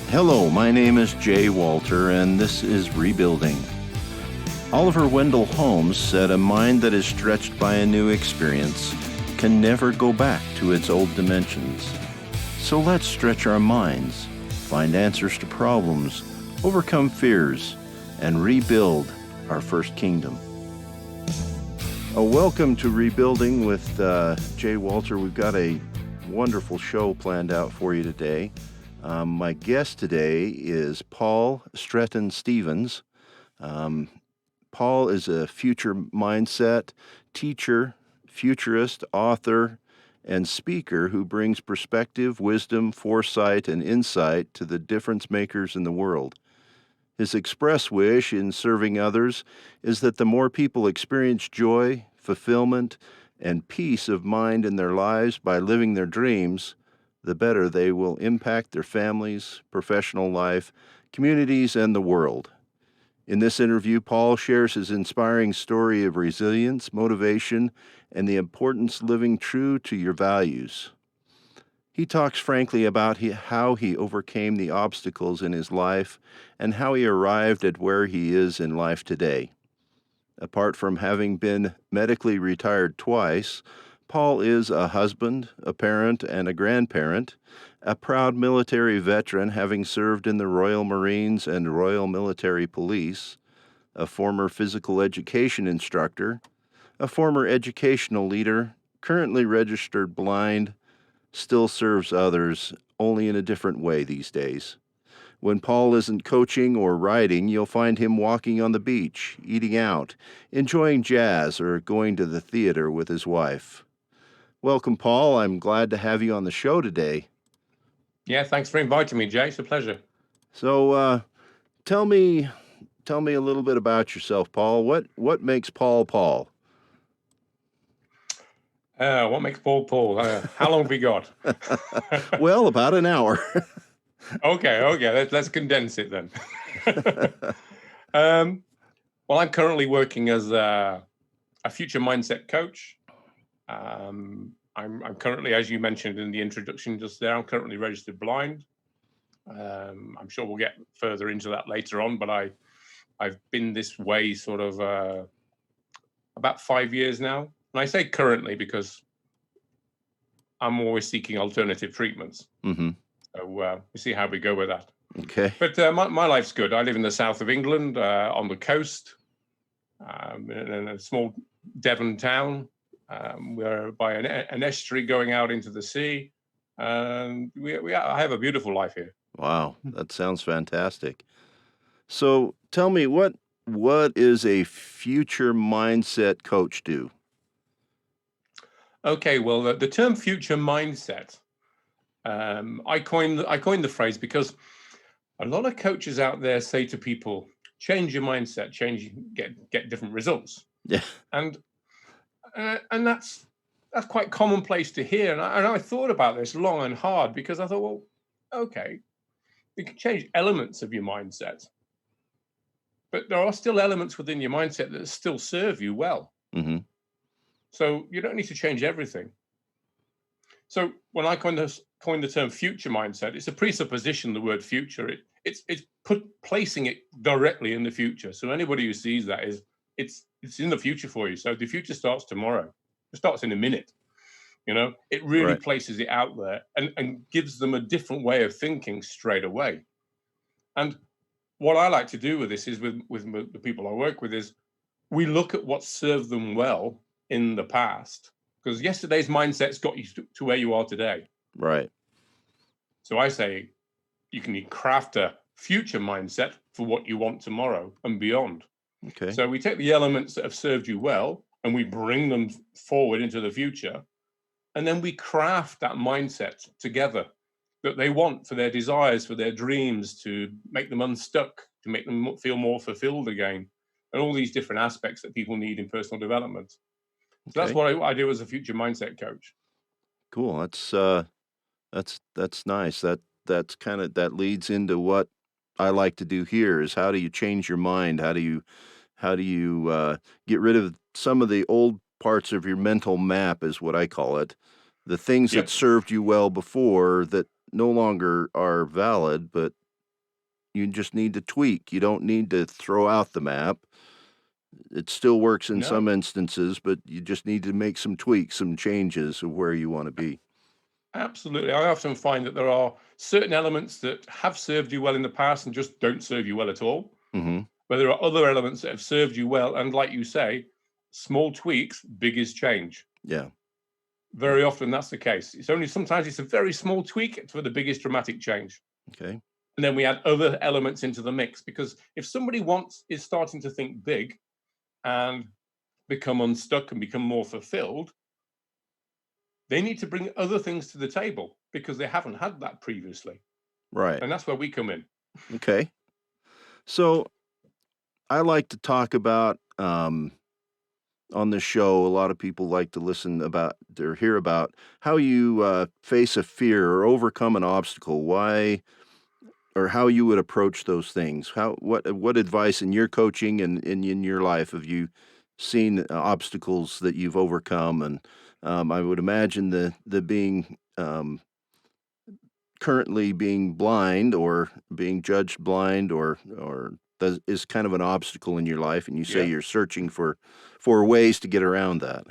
Hello, my name is Jay Walter, and this is Rebuilding. Oliver Wendell Holmes said, "A mind that is stretched by a new experience can never go back to its old dimensions." So let's stretch our minds, find answers to problems, overcome fears, and rebuild our first kingdom. Welcome to Rebuilding with Jay Walter. We've got a wonderful show planned out for you today. My guest today is Paul Stretton-Stephens. Paul is a future mindset teacher, futurist, author, and speaker who brings perspective, wisdom, foresight, and insight to the difference makers in the world. His express wish in serving others is that the more people experience joy, fulfillment, and peace of mind in their lives by living their dreams, the better they will impact their families, professional life, communities, and the world. In this interview, Paul shares his inspiring story of resilience, motivation, and the importance of living true to your values. He talks frankly about how he overcame the obstacles in his life and how he arrived at where he is in life today. Apart from having been medically retired twice, Paul is a husband, a parent, and a grandparent, a proud military veteran having served in the Royal Marines and Royal Military Police, a former physical education instructor, a former educational leader, currently registered blind, still serves others, only in a different way these days. When Paul isn't coaching or writing, you'll find him walking on the beach, eating out, enjoying jazz, or going to the theater with his wife. Welcome, Paul. I'm glad to have you on the show today. Yeah, thanks for inviting me, Jay. It's a pleasure. So, tell me a little bit about yourself, Paul. What makes Paul Paul? What makes Paul Paul? How long have we got? Well, about an hour. Okay. Let's condense it then. Well, I'm currently working as a future mindset coach. I'm currently, as you mentioned in the introduction just there, I'm currently registered blind. I'm sure we'll get further into that later on, but I've been this way sort of about 5 years now. And I say currently because I'm always seeking alternative treatments. Mm-hmm. So we'll see how we go with that. Okay. But my life's good. I live in the south of England, on the coast, in a small Devon town. We're by an estuary going out into the sea. I have a beautiful life here. Wow, that sounds fantastic. So tell me, what is a future mindset coach do? Okay, well, the term future mindset, I coined the phrase because a lot of coaches out there say to people, change your mindset, get different results. Yeah. And that's quite commonplace to hear. And I thought about this long and hard because I thought, well, okay, you can change elements of your mindset, but there are still elements within your mindset that still serve you well. Mm-hmm. So you don't need to change everything. So when I coined the term future mindset, it's a presupposition, the word future. It's placing it directly in the future. So anybody who sees that it's in the future for you. So the future starts tomorrow. It starts in a minute. It really Right. places it out there and gives them a different way of thinking straight away. And what I like to do with this is with the people I work with is we look at what served them well in the past, because yesterday's mindset's got you to where you are today. Right. So I say you can craft a future mindset for what you want tomorrow and beyond. Okay. So we take the elements that have served you well and we bring them forward into the future. And then we craft that mindset together that they want for their desires, for their dreams, to make them unstuck, to make them feel more fulfilled again, and all these different aspects that people need in personal development. So that's what I do as a future mindset coach. Cool. That's nice. That leads into what I like to do here is how do you change your mind? How do you get rid of some of the old parts of your mental map is what I call it. The things Yep. that served you well before that no longer are valid, but You just need to tweak. You don't need to throw out the map. It still works in No, some instances, but you just need to make some tweaks, some changes of where you wanna be. absolutely. I often find that there are certain elements that have served you well in the past and just don't serve you well at all. Mhm. But there are other elements that have served you well. And like you say, small tweaks, biggest change. Yeah. Yeah. Very often that's the case. It's only sometimes it's a very small tweak for the biggest dramatic change. Okay. And then we add other elements into the mix because if somebody is starting to think big and become unstuck and become more fulfilled, they need to bring other things to the table because they haven't had that previously. Right. And that's where we come in. Okay. So, I like to talk about, on the show, a lot of people like to listen about or hear about how you, face a fear or overcome an obstacle, why or how you would approach those things. What advice in your coaching and in your life have you seen obstacles that you've overcome? And, I would imagine the being, currently being blind or being judged blind or does is kind of an obstacle in your life, and you say Yeah. you're searching for ways to get around that.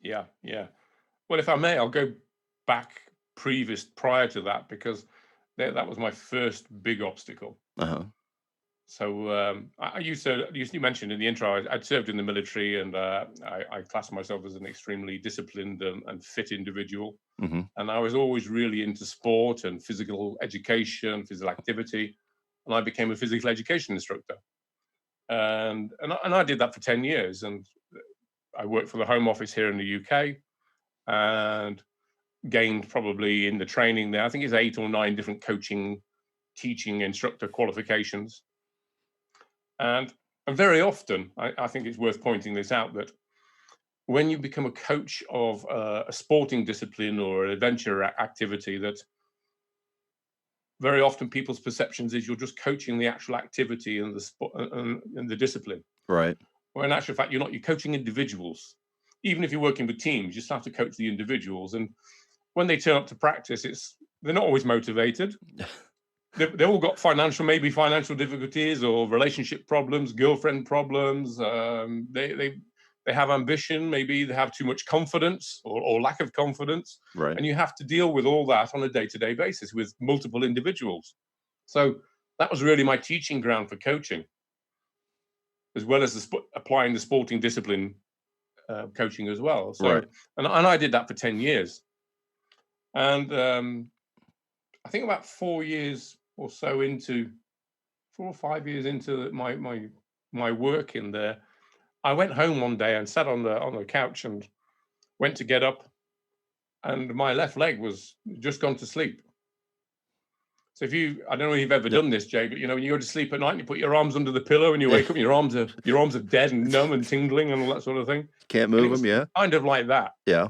Yeah. Yeah. Well, if I may, I'll go back prior to that because that was my first big obstacle. Uh-huh. So you mentioned in the intro, I'd served in the military, and I classed myself as an extremely disciplined and fit individual. Mhm. And I was always really into sport and physical education, physical activity, and I became a physical education instructor. And I did that for 10 years, and I worked for the Home Office here in the UK, and gained probably in the training there, I think it's 8 or 9 different coaching, teaching, instructor qualifications. And, and very often, I think it's worth pointing this out that when you become a coach of a sporting discipline or an adventure activity, that very often people's perceptions is you're just coaching the actual activity and the sport and the discipline. Right. Well, in actual fact, you're not. You're coaching individuals. Even if you're working with teams, you still have to coach the individuals. And when they turn up to practice, they're not always motivated. They've all got maybe financial difficulties or relationship problems, girlfriend problems. They have ambition. Maybe they have too much confidence or lack of confidence, Right. and you have to deal with all that on a day-to-day basis with multiple individuals. So that was really my teaching ground for coaching, as well as applying the sporting discipline coaching as well. So, Right. and I did that for 10 years, and I think about 4 years or so into 4 or 5 years into my work in there, I went home one day and sat on the couch and went to get up, and my left leg was just gone to sleep. So I don't know if you've ever Yep. done this, Jay, but when you go to sleep at night and you put your arms under the pillow and you Yeah. wake up, and your arms are dead and numb and tingling and all that sort of thing, Can't and it move was them. Yeah. kind of like that. Yeah.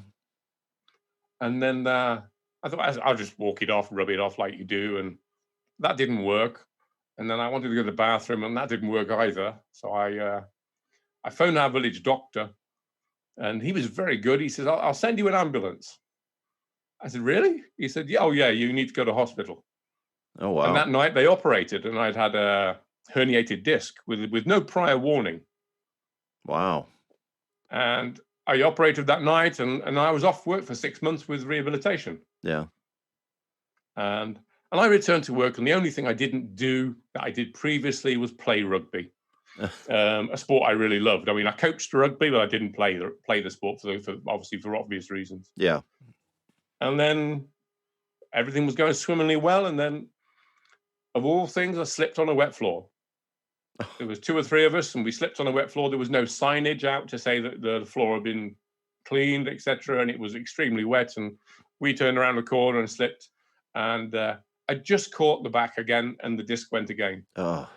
And then I thought I'll just walk it off, rub it off like you do, and that didn't work. And then I wanted to go to the bathroom, and that didn't work either. So I phoned our village doctor, and he was very good. He says, I'll send you an ambulance. I said, really? He said, yeah, oh yeah, you need to go to hospital. Oh, And wow. that night they operated, and I'd had a herniated disc with no prior warning. Wow. And I operated that night, and I was off work for 6 months with rehabilitation. Yeah. And I returned to work, and the only thing I didn't do that I did previously was play rugby, a sport I really loved. I mean, I coached rugby, but I didn't play the sport obviously for obvious reasons. Yeah. And then everything was going swimmingly well, and then of all things, I slipped on a wet floor. There was 2 or 3 of us, and we slipped on a wet floor. There was no signage out to say that the floor had been cleaned, etc., and it was extremely wet. And we turned around the corner and slipped, and I just caught the back again, and the disc went again. Oh,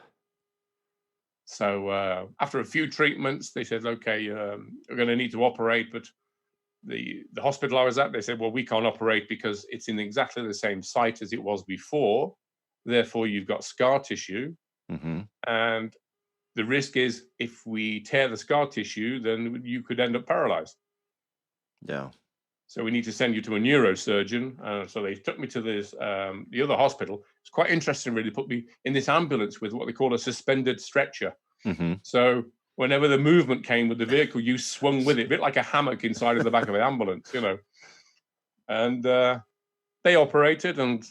So after a few treatments, they said, "Okay, we're going to need to operate." But the hospital I was at, they said, "Well, we can't operate because it's in exactly the same site as it was before. Therefore, you've got scar tissue, mhm. and the risk is if we tear the scar tissue, then you could end up paralyzed." Yeah. So we need to send you to a neurosurgeon. So they took me to this the other hospital. It's quite interesting, really. Put me in this ambulance with what they call a suspended stretcher. Mm-hmm. So whenever the movement came with the vehicle, you swung with it, a bit like a hammock inside of the back of an ambulance, And they operated, and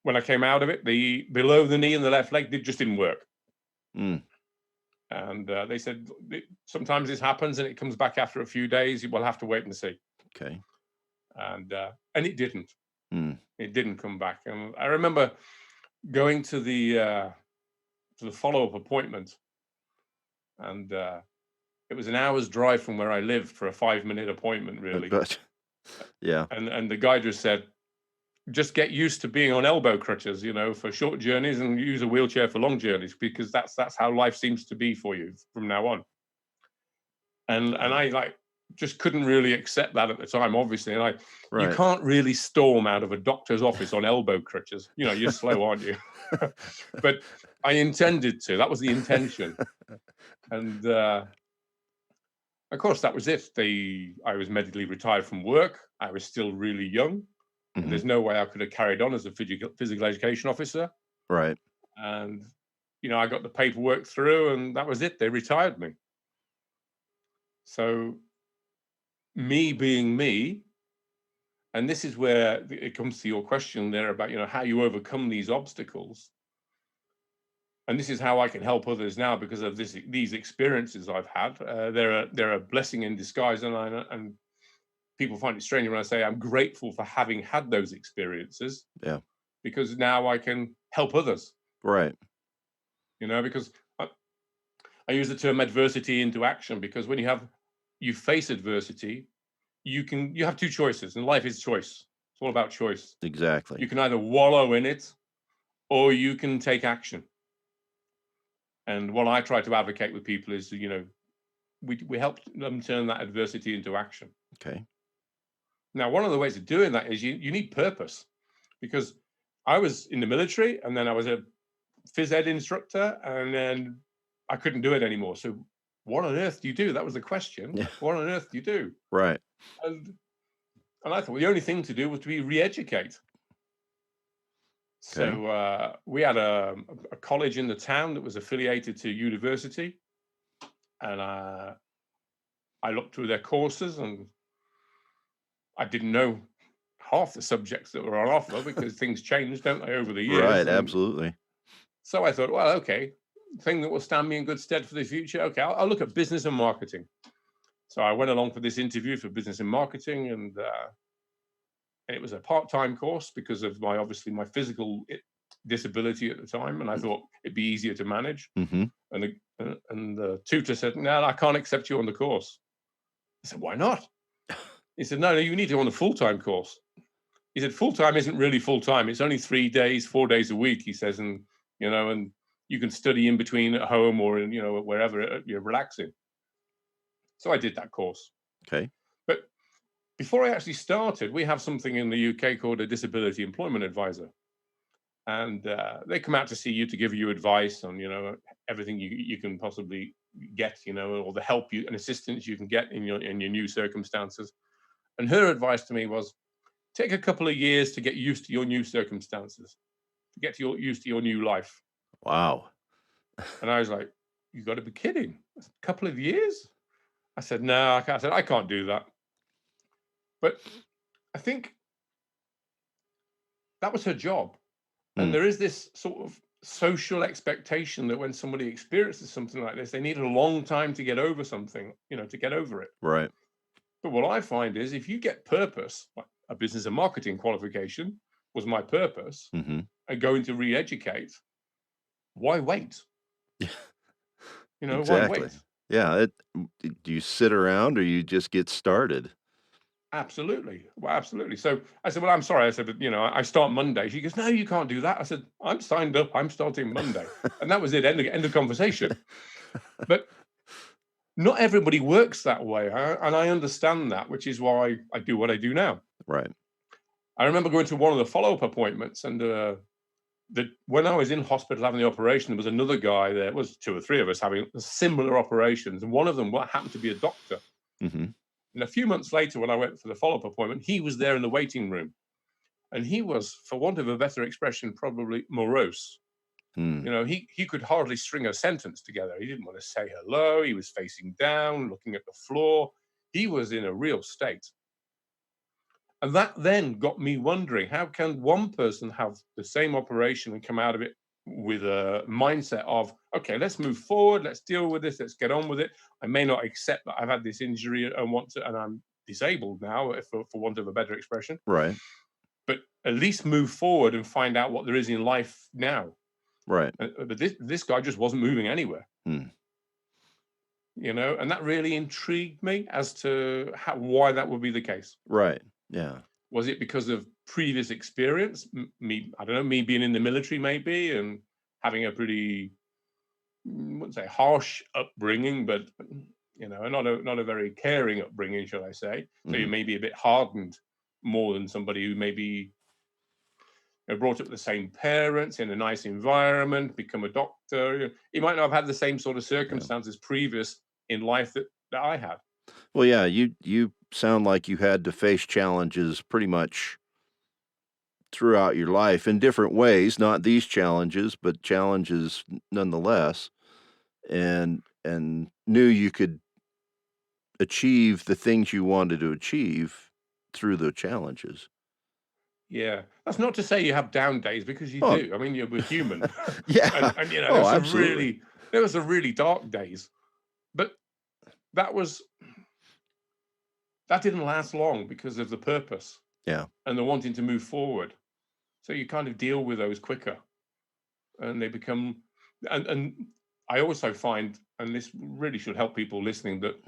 when I came out of it, the below the knee and the left leg just didn't work. Mm. And they said, sometimes this happens and it comes back after a few days. We'll have to wait and see. Okay. And it didn't. Mm. It didn't come back. And I remember going to the follow-up appointment, and it was an hour's drive from where I lived for a 5-minute appointment, really. But yeah. And the guy just said, just get used to being on elbow crutches, for short journeys, and use a wheelchair for long journeys, because that's how life seems to be for you from now on. And I just couldn't really accept that at the time, obviously. And Right. You can't really storm out of a doctor's office on elbow crutches. You're slow, aren't you? But I intended to. That was the intention. And of course, that was it. I was medically retired from work. I was still really young. Mm-hmm. And there's no way I could have carried on as a physical education officer. Right. And, I got the paperwork through, and that was it. They retired me. So me being me, and this is where it comes to your question there about, how you overcome these obstacles. And this is how I can help others now because of these experiences I've had. They're a blessing in disguise, and people find it strange when I say I'm grateful for having had those experiences. Yeah. Because now I can help others. Right. Because I use the term adversity into action, because when you face adversity, you have two choices, and life is choice. It's all about choice. Exactly. You can either wallow in it, or you can take action. And what I try to advocate with people is, we help them turn that adversity into action. Okay. Now, one of the ways of doing that is you need purpose, because I was in the military, and then I was a phys ed instructor, and then I couldn't do it anymore. So what on earth do you do? That was the question. Yeah. What on earth do you do? Right. And I thought the only thing to do was to be re-educate. Okay. So we had a college in the town that was affiliated to university, and I looked through their courses, and I didn't know half the subjects that were on offer, because things changed, don't they, over the years? Right. And Absolutely. so I thought, well, okay, thing that will stand me in good stead for the future. Okay, I'll look at business and marketing. So I went along for this interview for business and marketing, and it was a part-time course because of my physical disability at the time, and I thought it'd be easier to manage. Mm-hmm. And the tutor said, "No, I can't accept you on the course." I said, "Why not?" He said, "No, you need to go on the full-time course." He said, "Full-time isn't really full-time. It's only 3 days, 4 days a week." He says, and you can study in between at home or in, wherever you're relaxing. So I did that course. Okay. But before I actually started, we have something in the UK called a disability employment advisor. And they come out to see you to give you advice on, everything you can possibly get, or the help and assistance you can get in your new circumstances. And her advice to me was, take a couple of years to get used to your new circumstances, to get used to your new life. Wow. And I was like, "You got to be kidding. A couple of years?" I said, "No, I can't." I said, "I can't do that." But I think that was her job. And there is this sort of social expectation that when somebody experiences something like this, they need a long time to get over something, to get over it. Right. But what I find is, if you get purpose, like a business and marketing qualification was my purpose, Mm-hmm. and going to re-educate, why wait? Exactly. Why wait? Yeah. Do you sit around or you just get started? Absolutely. Well, absolutely. So I said, "Well, I'm sorry." I said, "But, I start Monday." She goes, "No, you can't do that." I said, "I'm signed up. I'm starting Monday." And that was it. End of conversation. But not everybody works that way. And I understand that, which is why I do what I do now. Right. I remember going to one of the follow-up appointments, and when I was in hospital having the operation, there was another guy there. It was 2 or 3 of us having similar operations. And one of them happened to be a doctor. Mm-hmm. And a few months later, when I went for the follow-up appointment, he was there in the waiting room. And he was, for want of a better expression, probably morose. Hmm. He could hardly string a sentence together. He didn't want to say hello. He was facing down, looking at the floor. He was in a real state. And that then got me wondering, how can one person have the same operation and come out of it with a mindset of, okay, let's move forward, let's deal with this, let's get on with it. I may not accept that I've had this injury and I'm disabled now, for want of a better expression, Right. but at least move forward and find out what there is in life now. Right. But this guy just wasn't moving anywhere. Hmm. And that really intrigued me as to why that would be the case. Right. Yeah. Was it because of previous experience? I don't know, me being in the military maybe, and having a pretty, I wouldn't say harsh upbringing, but not a very caring upbringing, shall I say? So you may be a bit hardened more than somebody who maybe brought up the same parents in a nice environment, become a doctor. You might not have had the same sort of circumstances previous in life that I had. Well, yeah, you sound like you had to face challenges pretty much throughout your life in different ways, not these challenges, but challenges nonetheless, and knew you could achieve the things you wanted to achieve through the challenges. Yeah, that's not to say you have down days, because you Oh, do. I mean, we're human, yeah. and Oh, absolutely. there was some really dark days, but that didn't last long because of the purpose Yeah. and the wanting to move forward. So you kind of deal with those quicker, and they become. And I also find, and this really should help people listening, that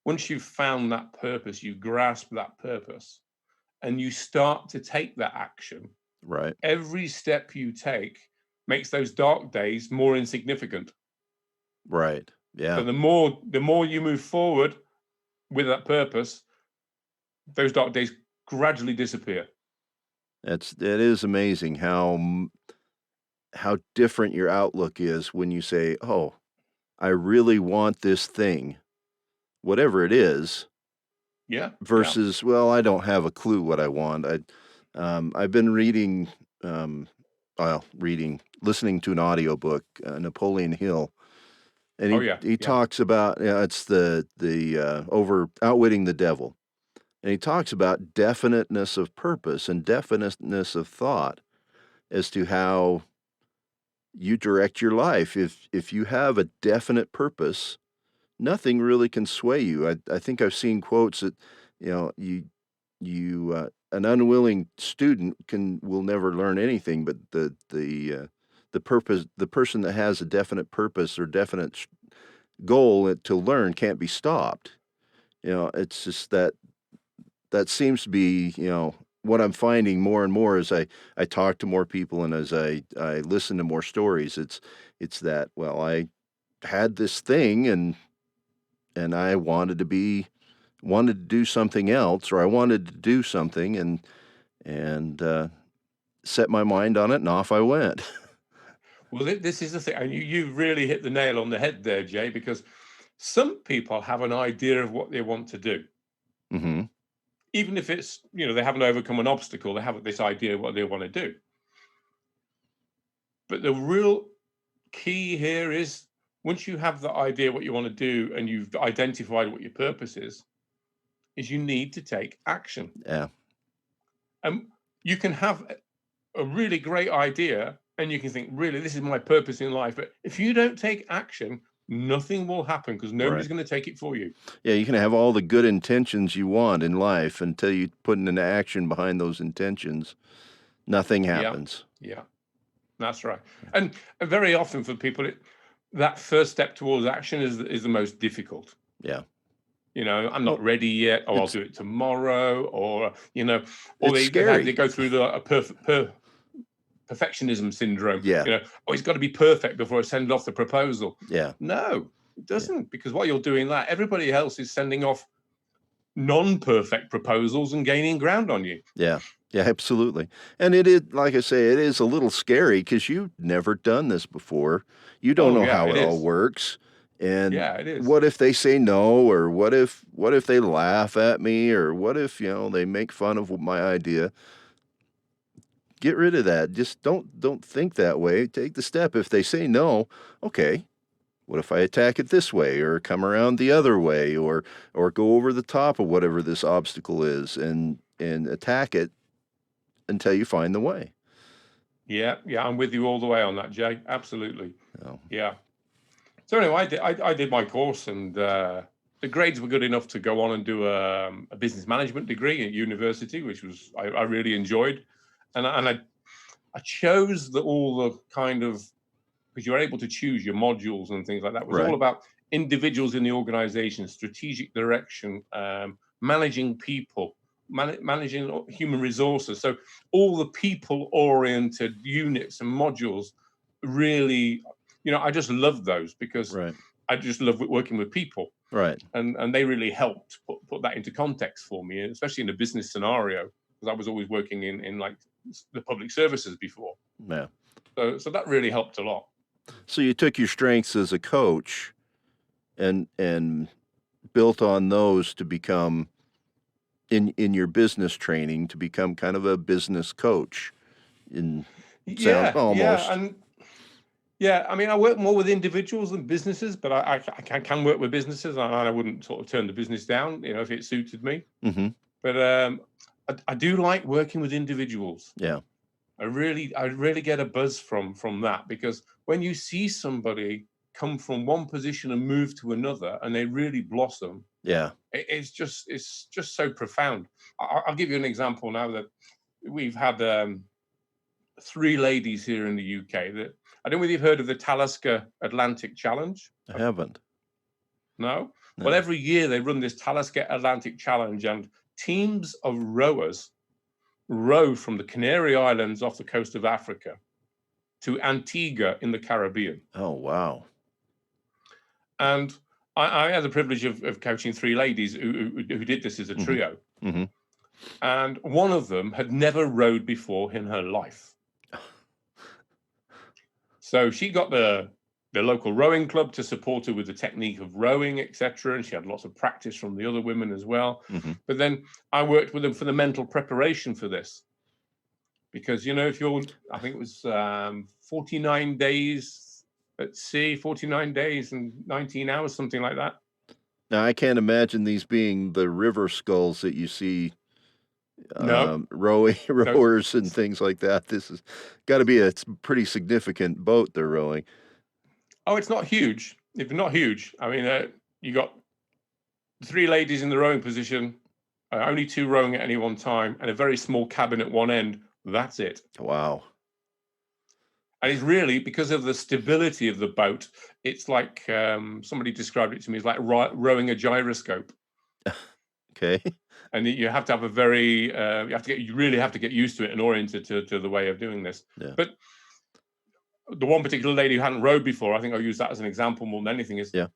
once you've found that purpose, you grasp that purpose, and you start to take that action. Right. Every step you take makes those dark days more insignificant. Right. So Yeah. the more you move forward with that purpose, those dark days gradually disappear. It is amazing how different your outlook is when you say, "Oh, I really want this thing," whatever it is, Yeah, yeah. versus, "Well, I don't have a clue what I want." I've been reading, listening to an audiobook, Napoleon Hill, and Oh, he yeah. talks about, it's over Outwitting the Devil, and he talks about definiteness of purpose and definiteness of thought as to how you direct your life. If you have a definite purpose, nothing really can sway you. I think I've seen quotes that, an unwilling student will never learn anything, but the person that has a definite purpose or definite goal to learn can't be stopped. It's just that seems to be, what I'm finding more and more as I talk to more people and as I listen to more stories. It's that, well, I had this thing and I wanted to do something else, or I wanted to do something and set my mind on it, and off I went. Well, this is the thing, and you really hit the nail on the head there, Jay, because some people have an idea of what they want to do. Mhm. Even if it's, they haven't overcome an obstacle, they have this idea of what they want to do. But the real key here is, once you have the idea what you want to do and you've identified what your purpose is you need to take action. Yeah. And you can have a really great idea and you can think, really, this is my purpose in life. But if you don't take action, nothing will happen, because nobody's Right. going to take it for you. Yeah, you can have all the good intentions you want in life until you put into action behind those intentions, nothing Yeah. happens. Yeah. That's right. And very often for people, that first step towards action is the most difficult. Yeah. I'm not Well, ready yet, or I'll it's do it tomorrow, or or it's they scary. go through the perfectionism syndrome. Yeah. Oh, it's got to be perfect before I send off the proposal. Yeah. No, it Yeah. doesn't, because while you're doing that, everybody else is sending off non-perfect proposals and gaining ground on you. Yeah. Yeah, absolutely. And it is, like I say, it is a little scary because you've never done this before. You don't Oh know yeah, how it it all is. works. And Yeah, it is. what if they say no, or what if they laugh at me, or what if, they make fun of my idea? Get rid of that. Just don't think that way. Take the step. If they say no, okay, what if I attack it this way, or come around the other way, or go over the top of whatever this obstacle is, and attack it until you find the way. Yeah, yeah, I'm with you all the way on that, Jay. Absolutely. Oh, Yeah. So anyway, I did my course, and the grades were good enough to go on and do a business management degree at university, which was I really enjoyed, and I chose all the kind of, because you're able to choose your modules and things like that. It was all right, about individuals in the organization, strategic direction, managing people, managing human resources. So all the people-oriented units and modules really, I just loved those because right, I just love working with people, right. and they really helped put that into context for me, especially in a business scenario, because I was always working in like the public services before. Yeah. So that really helped a lot. So you took your strengths as a coach and built on those to become in your business training to become kind of a business coach in sound Yeah, yeah, almost. and yeah. I mean, I work more with individuals than businesses, but I can work with businesses, and I wouldn't sort of turn the business down, if it suited me. Hmm. But I do like working with individuals. Yeah. I really get a buzz from that, because when you see somebody come from one position and move to another, and they really blossom, Yeah. it's just so profound. I'll give you an example now that we've had. Three ladies here in the UK that I don't know whether you've heard of the Talisker Atlantic Challenge. I haven't. No? Well, No. every year they run this Talisker Atlantic Challenge, and teams of rowers row from the Canary Islands off the coast of Africa to Antigua in the Caribbean. Oh, wow. And I had the privilege of coaching three ladies who did this as a Hmm. trio. Hmm. And one of them had never rowed before in her life. So she got the local rowing club to support her with the technique of rowing, etc. And she had lots of practice from the other women as well. Hmm. But then I worked with them for the mental preparation for this. Because, if I think it was 49 days at sea, 49 days and 19 hours, something like that. Now I can't imagine these being the river skulls that you see No, rowing no. rowers and things like that. This has got to be a pretty significant boat they're rowing. Oh, it's not huge. It's not huge. I mean, you got three ladies in the rowing position, only two rowing at any one time, and a very small cabin at one end. That's it. Wow. And it's really because of the stability of the boat. It's like somebody described it to me as like rowing a gyroscope, Okay. and you have to have a very you really have to get used to it and oriented to the way of doing this. Yeah. But the one particular lady who hadn't rowed before, I think I'll use that as an example more than anything, is Yeah.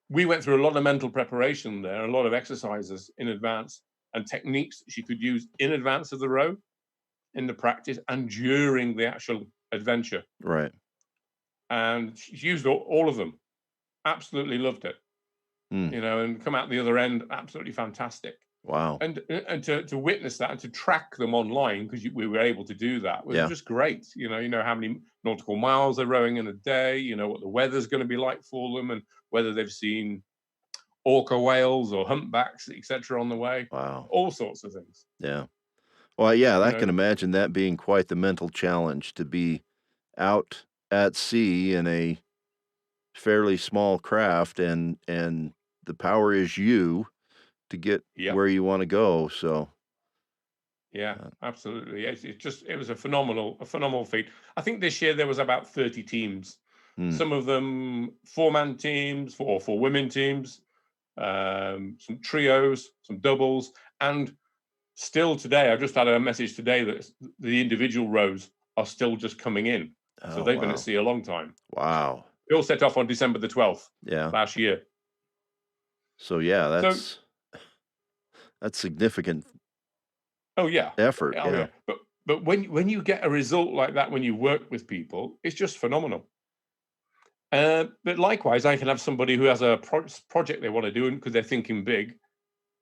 we went through a lot of mental preparation there, a lot of exercises in advance and techniques that she could use in advance of the row, in the practice, and during the actual adventure. Right. And she's used all of them. Absolutely loved it, Mm. and come out the other end absolutely fantastic. Wow. And to witness that and to track them online, because we were able to do that, was Yeah. just great. You know how many nautical miles they're rowing in a day. You know what the weather's going to be like for them, and whether they've seen orca whales or humpbacks, etc., on the way. Wow. All sorts of things. Yeah. Well, yeah, You I know, can imagine that being quite the mental challenge to be out at sea in a fairly small craft, and the power is you to get yeah, where you want to go. So, yeah, uh, absolutely. It was a phenomenal feat. I think this year there was about 30 teams. mm, Some of them four-man teams, or four women teams, some trios, some doubles, and still today, I've just had a message today that the individual rows are still just coming in. So oh they've been at wow, sea a long time. wow, They all set off on December the 12th yeah. last year. So yeah, So, that's significant oh yeah, effort. oh Yeah, yeah. But when you get a result like that, when you work with people, it's just phenomenal. But likewise, I can have somebody who has a project they want to do because they're thinking big,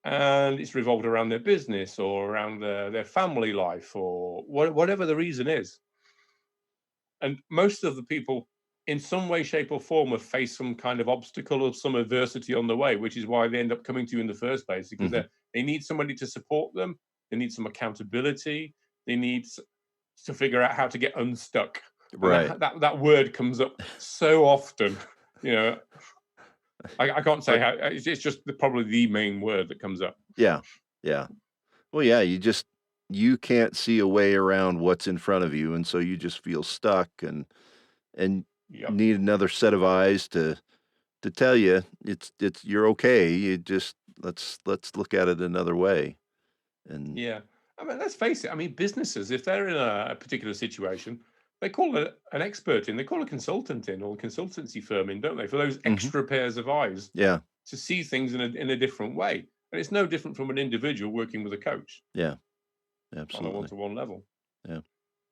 and it's revolved around their business or around their family life or whatever the reason is. And most of the people, in some way, shape, or form, have faced some kind of obstacle or some adversity on the way, which is why they end up coming to you in the first place because Hmm. they need somebody to support them. They need some accountability. They need to figure out how to get unstuck. And Right. that word comes up so often. You know, I can't say But how. It's just probably the main word that comes up. yeah, yeah. Well, yeah, you can't see a way around what's in front of you, and so you just feel stuck and Yep. need another set of eyes to tell you it's you're okay. You just let's look at it another way. And Yeah. I mean, let's face it. I mean, businesses, if they're in a particular situation, they call an expert in, they call a consultant in or a consultancy firm in, don't they? For those mhm, extra pairs of eyes yeah, to see things in a different way. And it's no different from an individual working with a coach yeah, on a absolutely. one-to-one level. Yeah.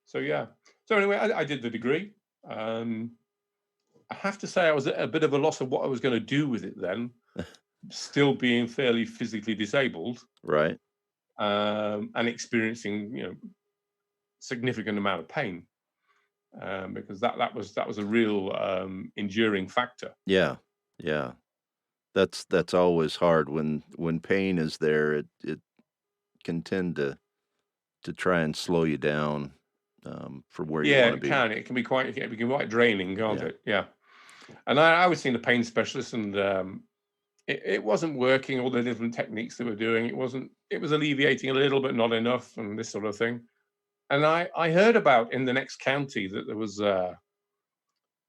So yeah. So anyway, I did the degree. Um, I have to say I was at a bit of a loss of what I was going to do with it then, still being fairly physically disabled, Right. and experiencing, significant amount of pain, because that was a real enduring factor. Yeah. Yeah. That's always hard when pain is there, it can tend to try and slow you down, from where you Yeah, wanna it be. can. It can be quite draining, can't Yeah. it? Yeah. And I was seeing a pain specialist, and it wasn't working. All the different techniques they were doing, it was alleviating a little, but not enough, and this sort of thing. And I heard about in the next county that there was an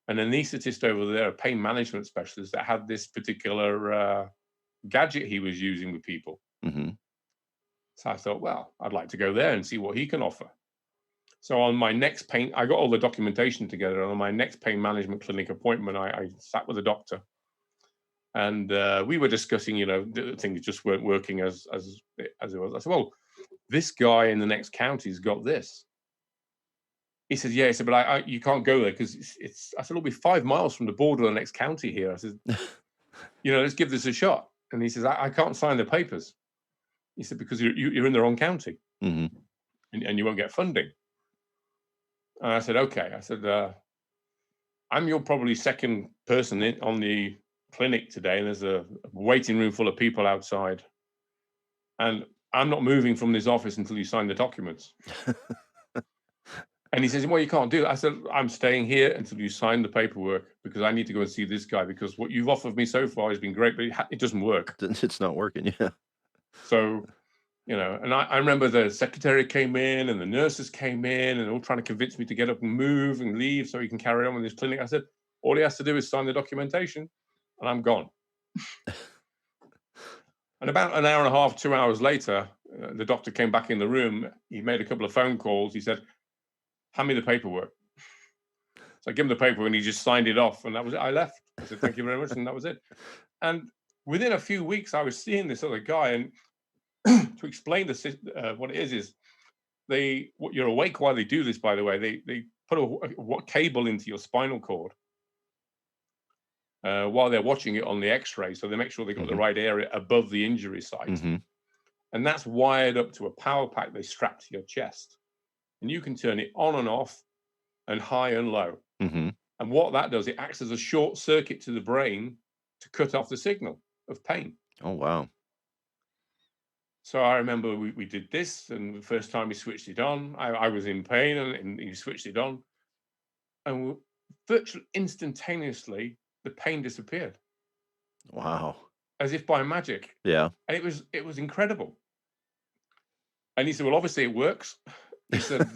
anaesthetist over there, a pain management specialist that had this particular gadget he was using with people. Mhm. So I thought, well, I'd like to go there and see what he can offer. So on my next pain, I got all the documentation together. And on my next pain management clinic appointment, I sat with a doctor, and we were discussing, things just weren't working as it was. I said, well, this guy in the next county's got this. He said, yeah. He said, but you can't go there because it's. I said, it'll be 5 miles from the border of the next county here. I said, let's give this a shot. And he says, I can't sign the papers. He said, because you're in the wrong county, Mhm. and you won't get funding. And I said, okay. I said, I'm your probably second person on the clinic today, and there's a waiting room full of people outside. And I'm not moving from this office until you sign the documents. And he says, well, you can't do that. I said, I'm staying here until you sign the paperwork because I need to go and see this guy because what you've offered me so far has been great, but it doesn't work. It's not working, yeah. So, and I remember the secretary came in and the nurses came in and all trying to convince me to get up and move and leave so he can carry on with his clinic. I said, all he has to do is sign the documentation and I'm gone. And about an hour and a half, 2 hours later, the doctor came back in the room. He made a couple of phone calls. He said, hand me the paperwork. So I gave him the paperwork and he just signed it off. And that was it. I left. I said, thank you very much. And that was it. And within a few weeks, I was seeing this other guy. And to explain what it is you're awake while they do this, by the way. They put a cable into your spinal cord while they're watching it on the x-ray. So they make sure they got the Mhm. right area above the injury site. Mhm. And that's wired up to a power pack they strap to your chest. And you can turn it on and off and high and low. Mhm. And what that does, it acts as a short circuit to the brain to cut off the signal of pain. Oh, wow. So I remember we did this, and the first time we switched it on, I was in pain, and he switched it on, and virtually instantaneously, the pain disappeared Wow. as if by magic, Yeah. and it was incredible. And he said, "Well, obviously it works." He said,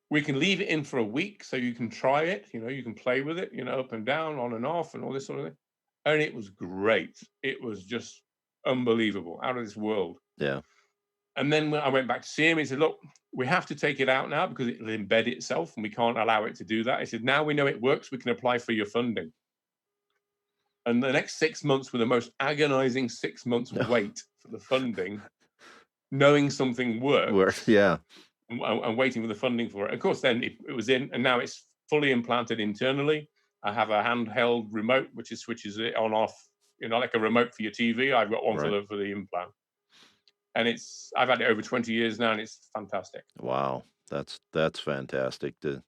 "We can leave it in for a week so you can try it. You can play with it, up and down, on and off, and all this sort of thing." And it was great. It was just unbelievable, out of this world. Yeah. And then when I went back to see him, he said, look, we have to take it out now because it'll embed itself and we can't allow it to do that. He said, now we know it works, we can apply for your funding. And the next 6 months were the most agonizing 6 months wait for the funding, knowing something Work, worked yeah. and waiting for the funding for it. Of course, then it was in, and now it's fully implanted internally. I have a handheld remote which is switches it on off, like a remote for your TV. I've got one for Right. the implant, and I've had it over 20 years now, and it's fantastic. Wow. That's fantastic to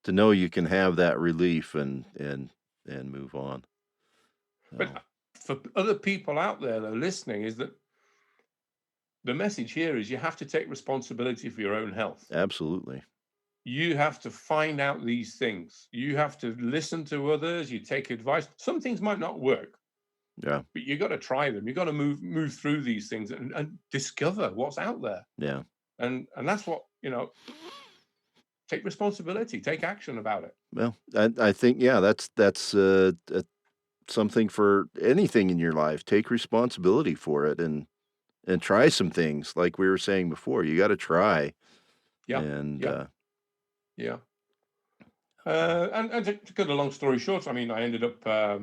know you can have that relief and move on. But Oh, for other people out there that are listening, is that the message here is you have to take responsibility for your own health. absolutely. You have to find out these things. You have to listen to others. You take advice. Some things might not work, Yeah. but you got to try them. You got to move through these things and discover what's out there. Yeah. And that's what take responsibility, take action about it. Well, I think, yeah, that's something for anything in your life. Take responsibility for it and try some things like we were saying before. You got to try Yeah, and yeah, yeah. And to cut a long story short, I mean, I ended up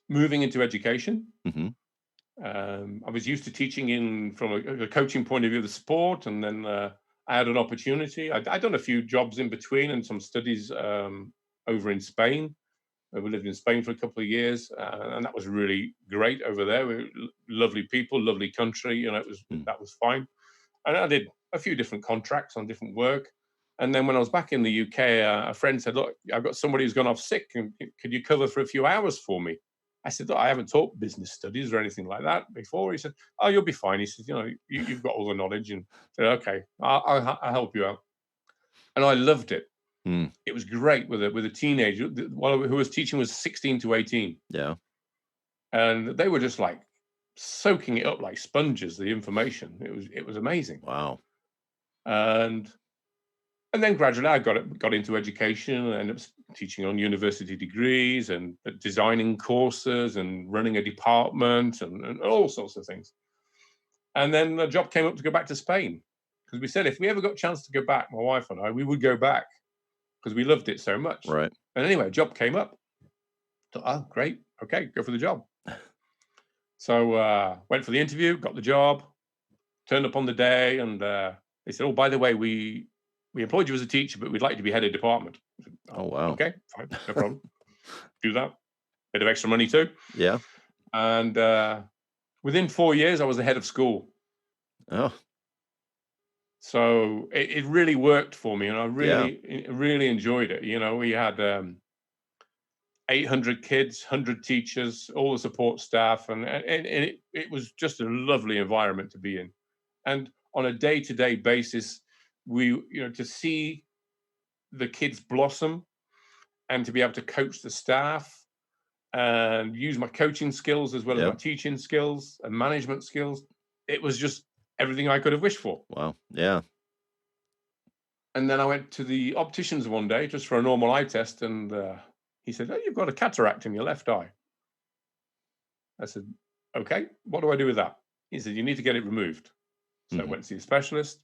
moving into education. mhm, I was used to teaching from a coaching point of view of the sport, and then I had an opportunity. I'd done a few jobs in between and some studies over in Spain. We lived in Spain for a couple of years, and that was really great over there. Lovely people, lovely country. mm, That was fine. And I did a few different contracts on different work. And then when I was back in the UK, a friend said, "Look, I've got somebody who's gone off sick, and could you cover for a few hours for me?" I said, "Look, I haven't taught business studies or anything like that before." He said, "Oh, you'll be fine." He said, "You've got all the knowledge." And I said, "Okay, I'll help you out." And I loved it. mm, It was great with a teenager. Who was teaching was 16 to 18, yeah. and they were just like soaking it up like sponges. The information, it was amazing. Wow. And then gradually I got into education and ended up teaching on university degrees and designing courses and running a department and all sorts of things. And then a job came up to go back to Spain, because we said if we ever got a chance to go back, my wife and I, we would go back because we loved it so much. Right. And anyway, a job came up. Thought, oh, great. Okay, go for the job. So went for the interview, got the job, turned up on the day, and they said, "Oh, by the way, we employed you as a teacher, but we'd like you to be head of department." I said, Oh, "Oh, wow. okay, fine, no problem. Do that. Bit of extra money too." Yeah. And within 4 years, I was the head of school. Oh, So it really worked for me, and I yeah. really enjoyed it. We had 800 kids, 100 teachers, all the support staff, and it was just a lovely environment to be in. And on a day-to-day basis, to see the kids blossom and to be able to coach the staff and use my coaching skills as well as my Yep. teaching skills and management skills, it was just everything I could have wished for. Wow. Yeah. And then I went to the opticians one day just for a normal eye test, and he said, "Oh, you've got a cataract in your left eye." I said, "Okay, what do I do with that?" He said, "You need to get it removed." So I Mhm. went to see a specialist,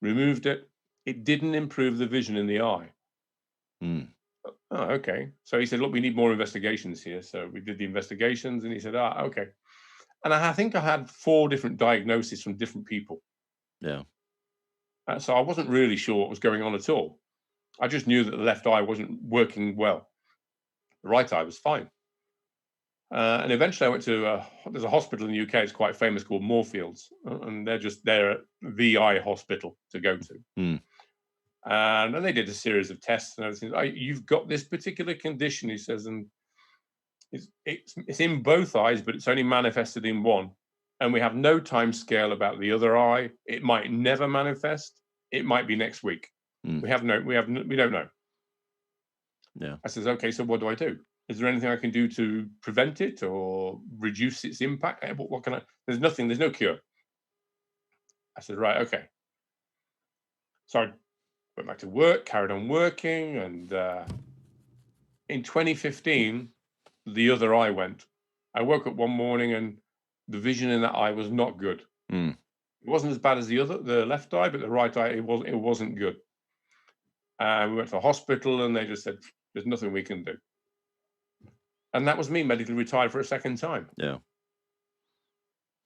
removed it. It didn't improve the vision in the eye. Mm. Oh, okay. So he said, "Look, we need more investigations here." So we did the investigations, and he said, "Ah, okay." And I think I had 4 different diagnoses from different people. Yeah. So I wasn't really sure what was going on at all. I just knew that the left eye wasn't working well. The right eye was fine. And eventually I went to there's a hospital in the UK. It's quite famous, called Moorfields, and they're the eye hospital to go to. Mm. And then they did a series of tests and everything. You've got this particular condition, he says, and it's in both eyes, but it's only manifested in one. And we have no time scale about the other eye. It might never manifest. It might be next week. Mm. We don't know. Yeah. I says, okay, so what do I do? Is there anything I can do to prevent it or reduce its impact? What can I? There's nothing. There's no cure. I said, right, okay. So I went back to work, carried on working, and in 2015, the other eye went. I woke up one morning and the vision in that eye was not good. Mm. It wasn't as bad as the left eye, but the right eye, it wasn't good. We went to the hospital and they just said, there's nothing we can do. And that was me medically retired for a second time. Yeah.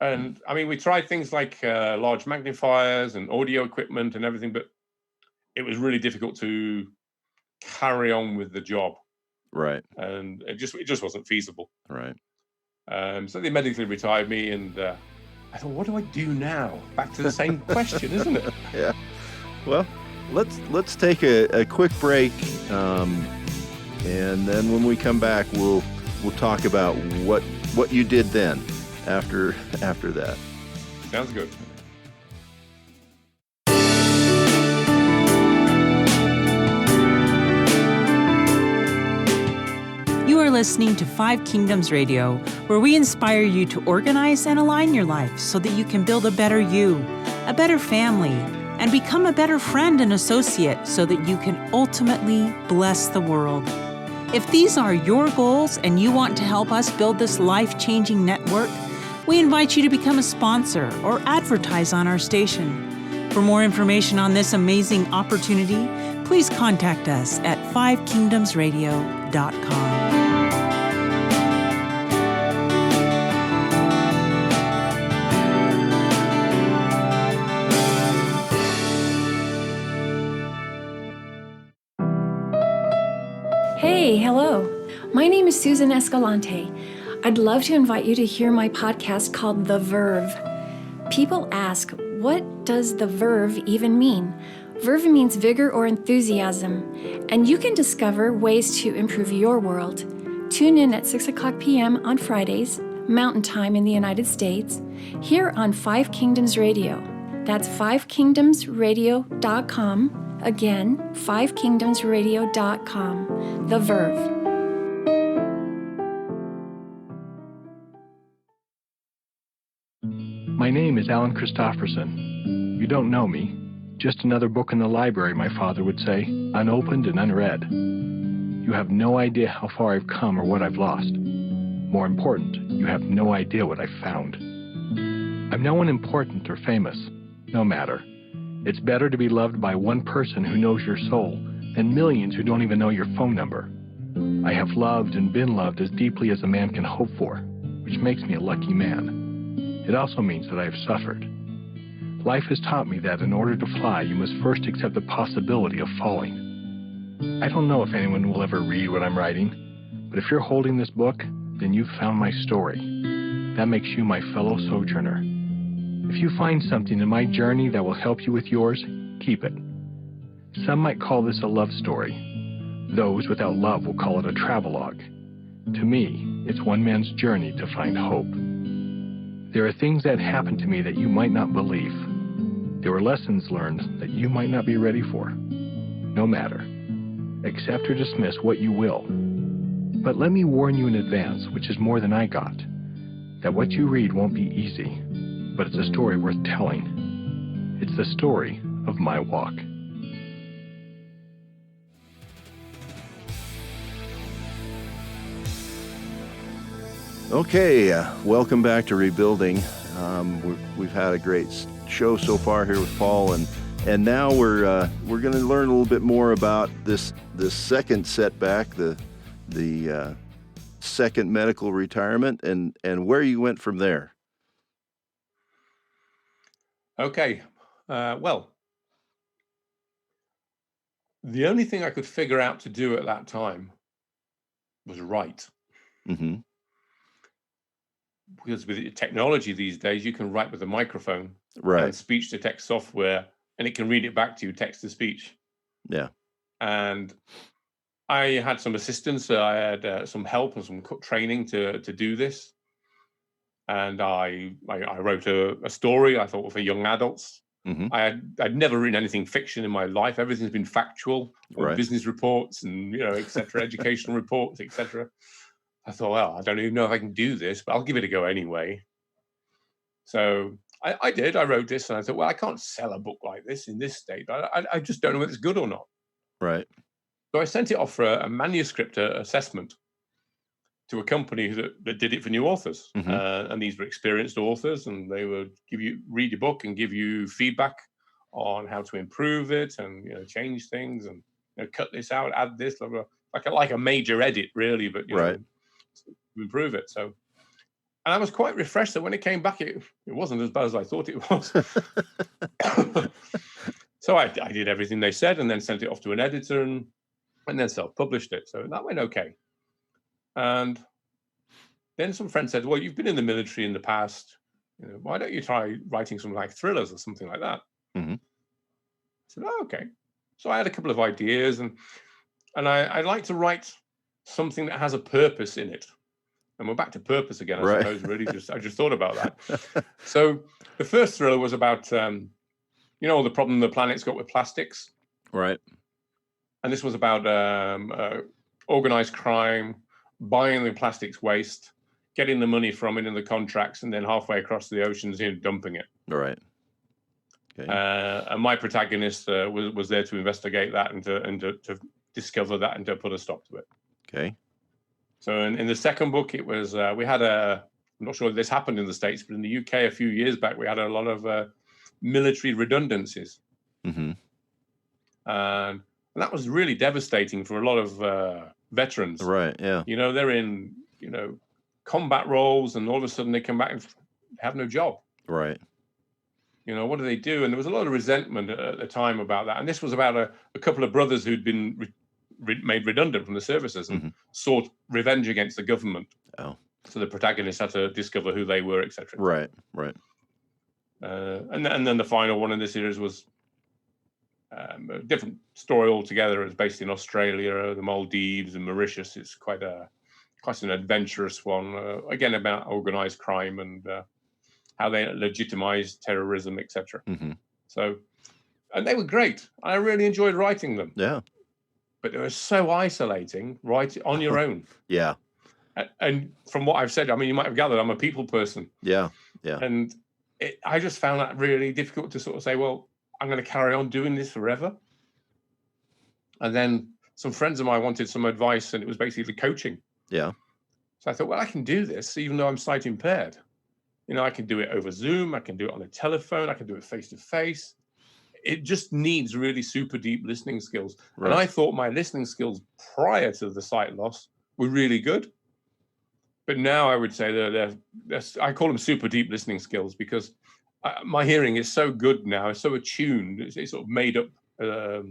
Mm. And I mean, we tried things like large magnifiers and audio equipment and everything, but it was really difficult to carry on with the job. Right. and it just wasn't feasible. Right. So they medically retired me, and I thought, what do I do now? Back to the same question, isn't it? Yeah. Well, let's take a quick break, and then when we come back, we'll talk about what you did then after that. Sounds good. You are listening to Five Kingdoms Radio, where we inspire you to organize and align your life so that you can build a better you, a better family, and become a better friend and associate so that you can ultimately bless the world. If these are your goals and you want to help us build this life-changing network, we invite you to become a sponsor or advertise on our station. For more information on this amazing opportunity, please contact us at fivekingdomsradio.com. Hey, hello. My name is Susan Escalante. I'd love to invite you to hear my podcast called The Verve. People ask, what does the verve even mean? Verve means vigor or enthusiasm, and you can discover ways to improve your world. Tune in at 6 o'clock p.m. on Fridays, Mountain Time in the United States, here on Five Kingdoms Radio. That's fivekingdomsradio.com. Again, fivekingdomsradio.com. The Verve. My name is Alan Christofferson. You don't know me. Just another book in the library, my father would say, unopened and unread. You have no idea how far I've come or what I've lost. More important, you have no idea what I've found. I'm no one important or famous. No matter. It's better to be loved by one person who knows your soul than millions who don't even know your phone number. I have loved and been loved as deeply as a man can hope for, which makes me a lucky man. It also means that I have suffered. Life has taught me that in order to fly, you must first accept the possibility of falling. I don't know if anyone will ever read what I'm writing, but if you're holding this book, then you've found my story. That makes you my fellow sojourner. If you find something in my journey that will help you with yours, keep it. Some might call this a love story. Those without love will call it a travelogue. To me, it's one man's journey to find hope. There are things that happened to me that you might not believe. There were lessons learned that you might not be ready for. No matter. Accept or dismiss what you will. But let me warn you in advance, which is more than I got, that what you read won't be easy, but it's a story worth telling. It's the story of my walk. Okay, welcome back to Rebuilding. We've had a great show so far here with Paul, and now we're going to learn a little bit more about this second setback, the second medical retirement, and where you went from there. Okay. Well, the only thing I could figure out to do at that time was write. Mm-hmm. Because with technology these days, you can write with a microphone Right. and speech-to-text software, and it can read it back to you, text-to-speech. Yeah. And I had some assistance. I had some help and some training to do this. And I wrote a story, I thought, for young adults. Mm-hmm. I'd never written anything fiction in my life. Everything's been factual, Right. business reports and, et cetera, educational reports, et cetera. I thought, well, I don't even know if I can do this, but I'll give it a go anyway. So I did. I wrote this, and I thought, well, I can't sell a book like this in this state. I just don't know whether it's good or not. Right. So I sent it off for a manuscript assessment to a company that did it for new authors. Mm-hmm. And these were experienced authors, and they would read your book and give you feedback on how to improve it and change things and cut this out, add this, blah, blah, like a major edit, really, but Right. to improve it. So, and I was quite refreshed that when it came back, it wasn't as bad as I thought it was. So I did everything they said, and then sent it off to an editor, and and then self-published it. So that went okay. And then some friends said, well, you've been in the military in the past. Why don't you try writing some like thrillers or something like that? Mm-hmm. I said, oh, okay. So I had a couple of ideas, and I like to write something that has a purpose in it. And we're back to purpose again, I Right. suppose, really. I just thought about that. So the first thriller was about, the problem the planet's got with plastics. Right. And this was about organized crime, buying the plastics waste, getting the money from it in the contracts, and then halfway across the oceans, dumping it. Right. Okay. And my protagonist was there to investigate that and to discover that and to put a stop to it. Okay. So in the second book, it was we had I'm not sure if this happened in the States, but in the UK a few years back, we had a lot of military redundancies. Mm-hmm. And that was really devastating for a lot of veterans. Right. Yeah. They're in, combat roles, and all of a sudden they come back and have no job. Right. What do they do? And there was a lot of resentment at the time about that. And this was about a couple of brothers who'd been made redundant from the services and sought revenge against the government. Oh. So the protagonist had to discover who they were, etc. Right. Right. And then the final one in the series was a different story altogether. It was based in Australia, the Maldives, and Mauritius. It's quite an adventurous one, again about organized crime and how they legitimize terrorism, etc. Mm-hmm. So, and they were great. I really enjoyed writing them. Yeah. But they were so isolating, right on your own. Yeah. And from what I've said, I mean, you might have gathered, I'm a people person. Yeah. Yeah. And I just found that really difficult to sort of say, well, I'm going to carry on doing this forever. And then some friends of mine wanted some advice, and it was basically coaching. Yeah. So I thought, well, I can do this even though I'm sight impaired. I can do it over Zoom. I can do it on the telephone. I can do it face to face. It just needs really super deep listening skills. Right. And I thought my listening skills prior to the sight loss were really good. But now I would say I call them super deep listening skills, because my hearing is so good now. It's so attuned. It's sort of made up for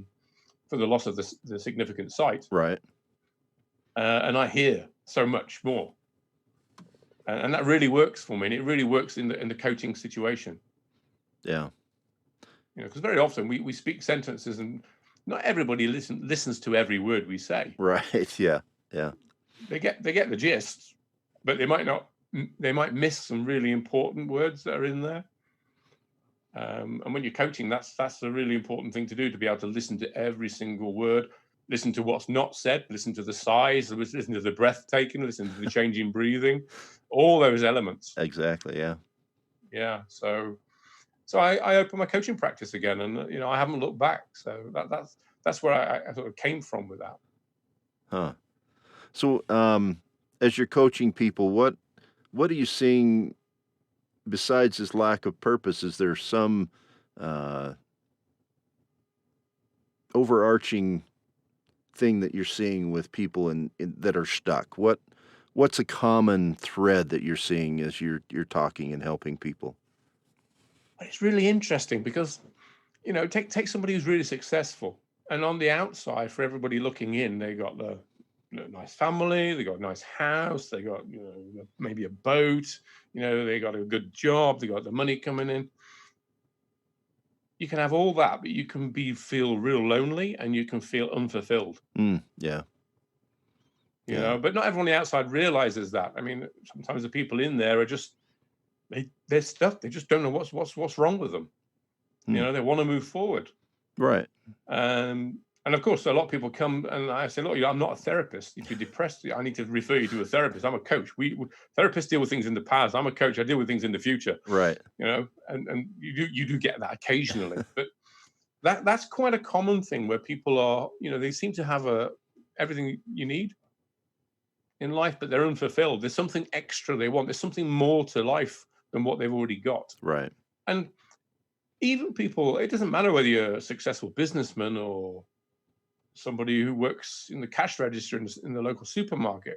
the loss of the significant sight. Right. And I hear so much more. And that really works for me. And it really works in the coaching situation. Yeah. Because very often we speak sentences, and not everybody listens to every word we say. Right. Yeah. Yeah. They get the gist, but they might miss some really important words that are in there. And when you're coaching, that's a really important thing to do, to be able to listen to every single word, listen to what's not said, listen to the sighs, listen to the breath taken, listen to the changing breathing, all those elements. Exactly. Yeah. Yeah. So I opened my coaching practice again, and I haven't looked back. So that's where I sort of came from with that. Huh. So, as you're coaching people, what are you seeing besides this lack of purpose? Is there some overarching thing that you're seeing with people that are stuck? What's a common thread that you're seeing as you're talking and helping people? It's really interesting because, take somebody who's really successful, and on the outside, for everybody looking in, they got the nice family, they got a nice house, they got maybe a boat, they got a good job, they got the money coming in. You can have all that, but you can feel real lonely, and you can feel unfulfilled. Yeah. But not everyone on the outside realizes that. I mean, sometimes the people in there are just they're stuck. They just don't know what's wrong with them. They want to move forward. Right. And of course, a lot of people come and I say, look, I'm not a therapist. If you're depressed, I need to refer you to a therapist. I'm a coach. Therapists deal with things in the past. I'm a coach. I deal with things in the future. Right. And you do get that occasionally, but that's quite a common thing where people are, they seem to have everything you need in life, but they're unfulfilled. There's something extra they want. There's something more to life than what they've already got. Right. And even people, it doesn't matter whether you're a successful businessman or somebody who works in the cash register in the local supermarket.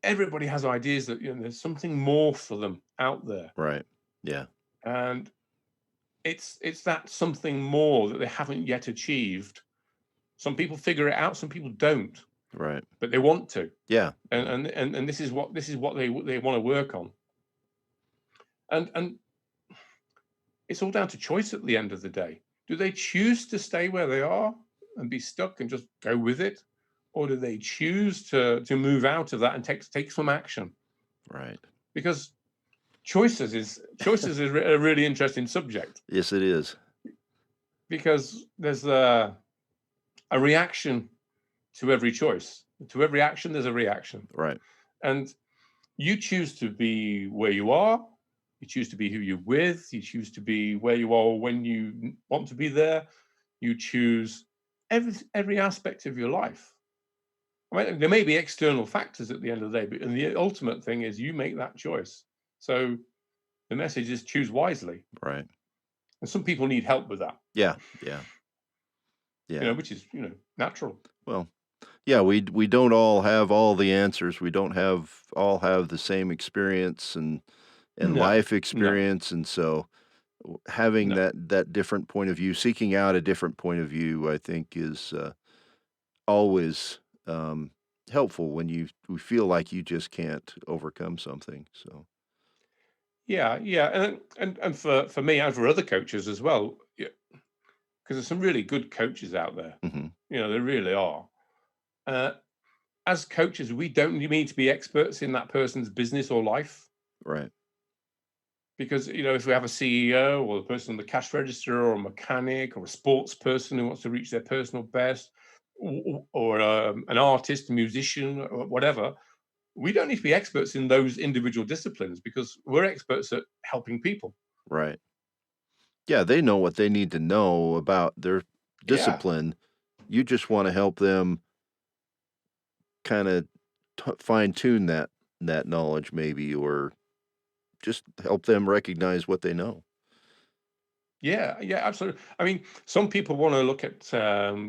Everybody has ideas that there's something more for them out there. Right. Yeah. And it's that something more that they haven't yet achieved. Some people figure it out, some people don't, Right. but they want to. Yeah. And this is what they want to work on. And it's all down to choice at the end of the day. Do they choose to stay where they are and be stuck and just go with it? Or do they choose to move out of that and take some action? Right. Because choices is a really interesting subject, Yes, it is. because there's a reaction to every choice. To every action, there's a reaction. Right. And you choose to be where you are. You choose to be who you're with. You choose to be where you are when you want to be there. You choose every aspect of your life. I mean, there may be external factors at the end of the day, but the ultimate thing is you make that choice. So the message is choose wisely. Right. And some people need help with that, Yeah. Yeah. Yeah. which is, natural. Well, yeah, we don't all have all the answers. We don't all have the same experience and No, life no, experience, and so having no. that different point of view, seeking out a different point of view, I think is always helpful when we feel like you just can't overcome something. So, Yeah, yeah. And for me and for other coaches as well, because there's some really good coaches out there. hmm There really are. As coaches, we don't need to be experts in that person's business or life. right, Because, if we have a CEO or the person on the cash register or a mechanic or a sports person who wants to reach their personal best, or an artist, a musician, or whatever, we don't need to be experts in those individual disciplines, because we're experts at helping people. right. Yeah, they know what they need to know about their Yeah, discipline. You just want to help them kind of fine tune that knowledge, maybe, or just help them recognize what they know. yeah, yeah, absolutely. I mean, some people want to look at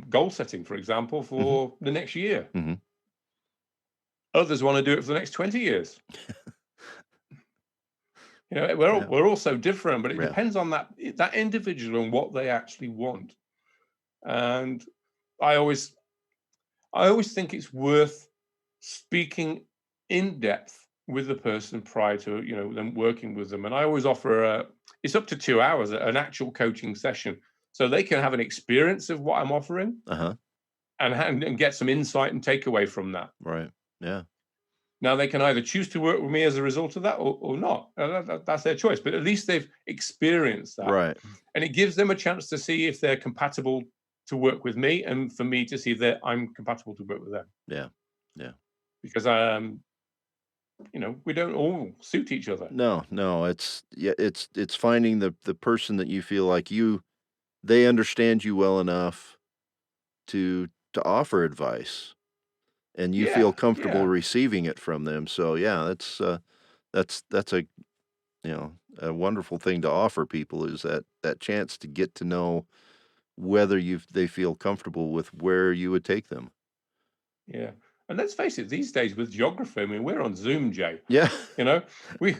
goal setting, for example, hmm for the next year. hmm Others want to do it for the next 20 years. We're Yeah, we're all so different, but it yeah, depends on that individual and what they actually want. And I always think it's worth speaking in depth with the person prior to them working with them. And I always offer it's up to 2 hours, an actual coaching session, so they can have an experience of what I'm offering uh-huh, and get some insight and takeaway from that. right, yeah, Now they can either choose to work with me as a result of that or not. That's their choice. But at least they've experienced that, right, and it gives them a chance to see if they're compatible to work with me, and for me to see that I'm compatible to work with them. yeah, yeah. Because we don't all suit each other. No, no, it's finding the person that you feel like they understand you well enough to offer advice, and you feel Yeah, comfortable yeah, receiving it from them. So yeah, that's a wonderful thing to offer people, is that chance to get to know whether they feel comfortable with where you would take them. yeah. And let's face it, these days with geography, I mean, we're on Zoom, Jay. Yeah. You know, we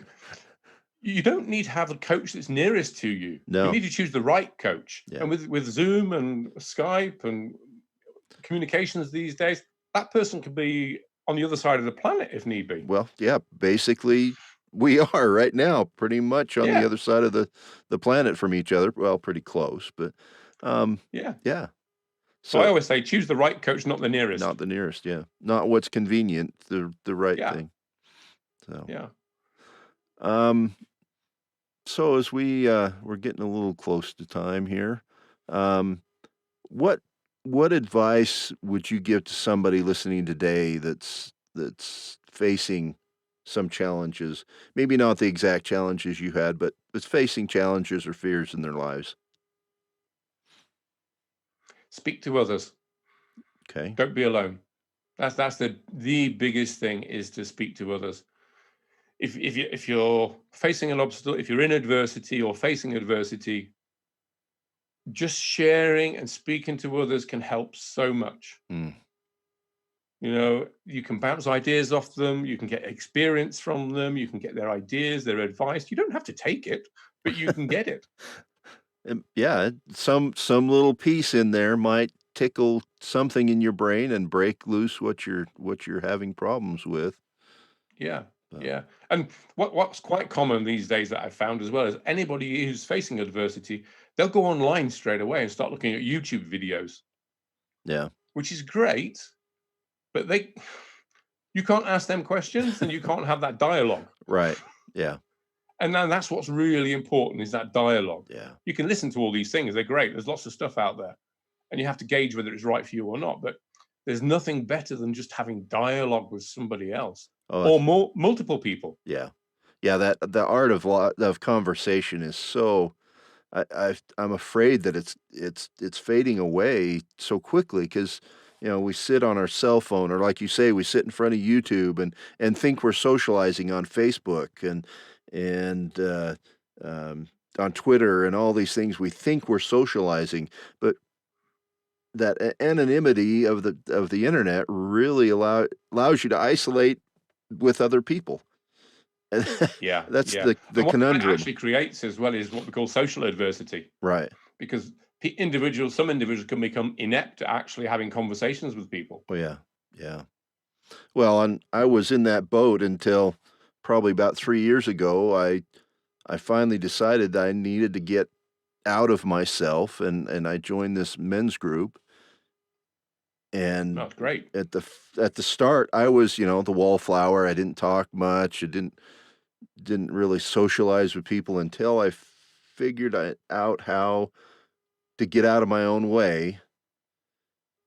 you don't need to have a coach that's nearest to you. You No. need to choose the right coach. Yeah. And with Zoom and Skype and communications these days, that person could be on the other side of the planet if need be. Well, yeah, basically we are right now pretty much on the Yeah, other side of the planet from each other. Well, pretty close, but yeah. yeah. So I So always say choose the right coach, not the nearest. not the nearest, yeah. Not what's convenient, the right Yeah, thing. So yeah. um so as we're getting a little close to time here, um what advice would you give to somebody listening today that's facing some challenges? Maybe not the exact challenges you had, but it's facing challenges or fears in their lives. Speak to others. Okay. Don't be alone. That's the biggest thing, is to speak to others. If you're facing an obstacle, if you're in adversity or facing adversity, just sharing and speaking to others can help so much. Mm, You can bounce ideas off them, you can get experience from them, you can get their ideas, their advice. You don't have to take it, but you can get it. and yeah, some little piece in there might tickle something in your brain and break loose what you're having problems with. Yeah, But yeah. And what's quite common these days that I've found as well is anybody who's facing adversity, they'll go online straight away and start looking at YouTube videos, yeah, which is great, but you can't ask them questions and you can't have that dialogue. right. Yeah, And then that's what's really important is that dialogue. yeah. You can listen to all these things, they're great. There's lots of stuff out there. And you have to gauge whether it's right for you or not. But there's nothing better than just having dialogue with somebody else Oh, or multiple people. yeah, yeah. That the art of conversation is so. I'm afraid that it's fading away so quickly because we sit on our cell phone, or like you say, we sit in front of YouTube and think we're socializing on Facebook and on Twitter and all these things. We think we're socializing, but that anonymity of the internet really allows you to isolate with other people. And Yeah, that's yeah. the And what that conundrum, actually creates as well is what we call social adversity, right? because some individuals can become inept at actually having conversations with people. Oh yeah, yeah. Well, and I was in that boat until probably about 3 years ago. I finally decided that I needed to get out of myself, and I joined this men's group. And That's great. at the start, I was the wallflower. I didn't talk much. I didn't really socialize with people until I figured out how to get out of my own way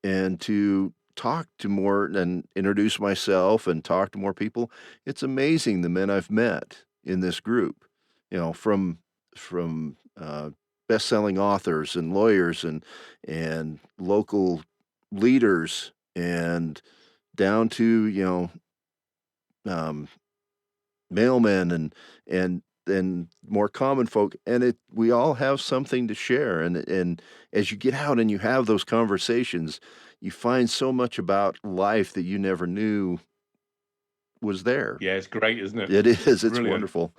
and to talk to more and introduce myself and talk to more people. It's amazing the men I've met in this group, from best-selling authors and lawyers and local leaders and down to um, mailmen and more common folk, and we all have something to share, and as you get out and you have those conversations, you find so much about life that you never knew was there. Yeah, it's great, isn't it? It is, it's Brilliant. wonderful.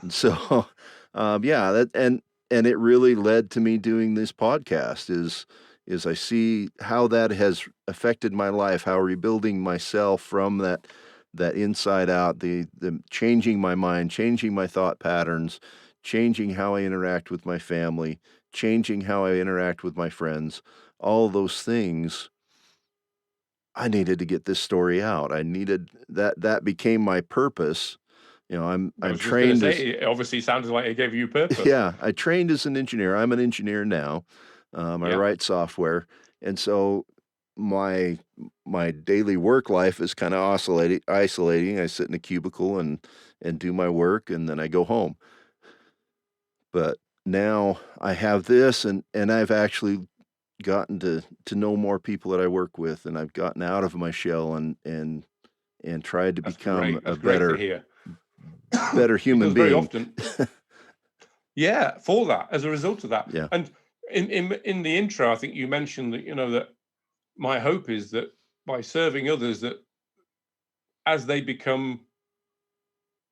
And so yeah, that and it really led to me doing this podcast is I see how that has affected my life, how rebuilding myself from that inside out, the changing my mind, changing my thought patterns, changing how I interact with my family, changing how I interact with my friends, all those things. I needed to get this story out. I needed that became my purpose. I'm I I'm was just going to trained as say, it obviously sounded like it gave you purpose. yeah, I trained as an engineer. I'm an engineer now. I Yeah. write software, and so my my daily work life is kind of isolating. I sit in a cubicle and do my work, and then I go home. But now I have this, and I've actually gotten to know more people that I work with, and I've gotten out of my shell and tried to That's become great. a That's great to hear. better human Because very being. often, yeah, for that, as a result of that. Yeah. And in the intro, I think you mentioned that, that my hope is that by serving others, that as they become,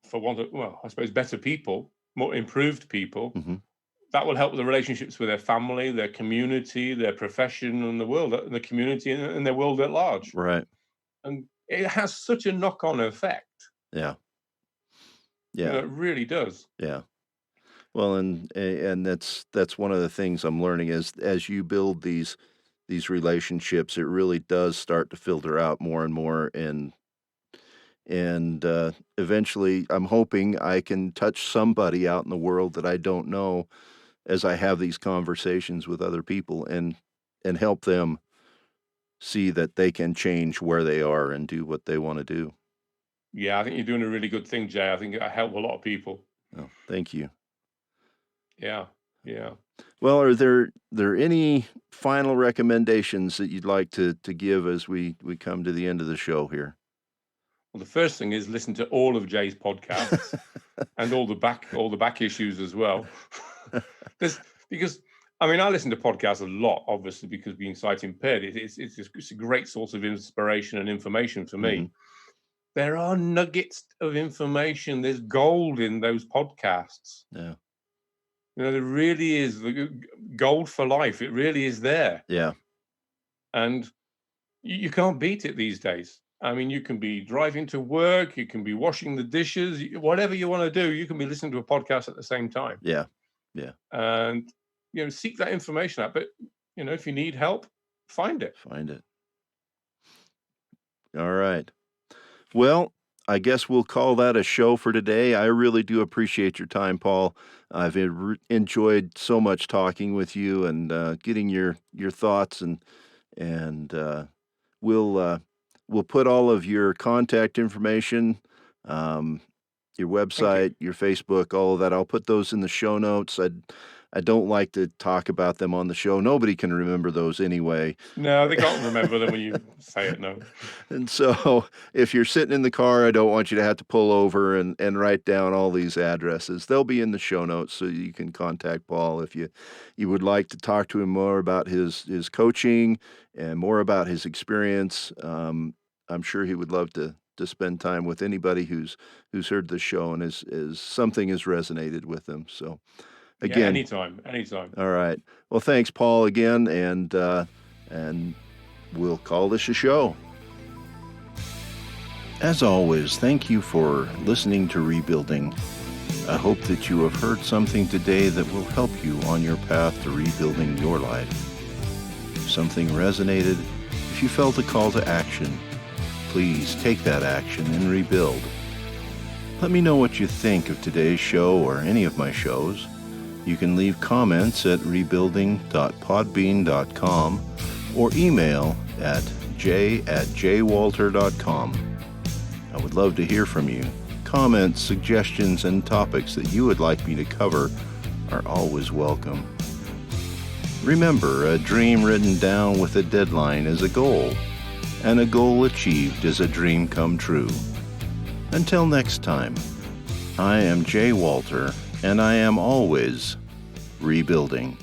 for want of, well, I suppose, better people, more improved people, Mhm. that will help the relationships with their family, their community, their profession, and the world, and the community, and their world at large. Right. And it has such a knock-on effect. Yeah. Yeah. It really does. Yeah. Well, and that's one of the things I'm learning is as you build these relationships, it really does start to filter out more and more, and eventually, I'm hoping I can touch somebody out in the world that I don't know as I have these conversations with other people and help them see that they can change where they are and do what they want to do. Yeah, I think you're doing a really good thing, Jay. I think it'll help a lot of people. Oh, thank you. Yeah, yeah. Well, are there any final recommendations that you'd like to give as we come to the end of the show here? Well, the first thing is listen to all of Jay's podcasts and all the back issues as well. Because I mean, I listen to podcasts a lot, obviously, because being sight impaired, it's a great source of inspiration and information for me. Mhm. There are nuggets of information. There's gold in those podcasts. Yeah. There really is the gold for life. It really is there. Yeah. And you can't beat it these days. I mean, you can be driving to work, you can be washing the dishes, whatever you want to do, you can be listening to a podcast at the same time. Yeah. And, seek that information out. But, if you need help, find it. Find it. All right. Well, I guess we'll call that a show for today. I really do appreciate your time, Paul. I've enjoyed so much talking with you and getting your thoughts, and we'll put all of your contact information, your website, your Facebook, all of that. I'll put those in the show notes. I don't like to talk about them on the show. Nobody can remember those anyway. No, they can't remember them when you say it, no. And so if you're sitting in the car, I don't want you to have to pull over and write down all these addresses. They'll be in the show notes, so you can contact Paul if you would like to talk to him more about his coaching and more about his experience. I'm sure he would love to spend time with anybody who's heard the show and is something has resonated with them. So again, yeah, anytime. All right. Well, thanks, Paul, again, and we'll call this a show. As always, thank you for listening to Rebuilding. I hope that you have heard something today that will help you on your path to rebuilding your life. If something resonated, if you felt a call to action, please take that action and rebuild. Let me know what you think of today's show or any of my shows. You can leave comments at rebuilding.podbean.com or email at j@jwalter.com. I would love to hear from you. Comments, suggestions, and topics that you would like me to cover are always welcome. Remember, a dream written down with a deadline is a goal, and a goal achieved is a dream come true. Until next time, I am J. Walter, and I am always rebuilding.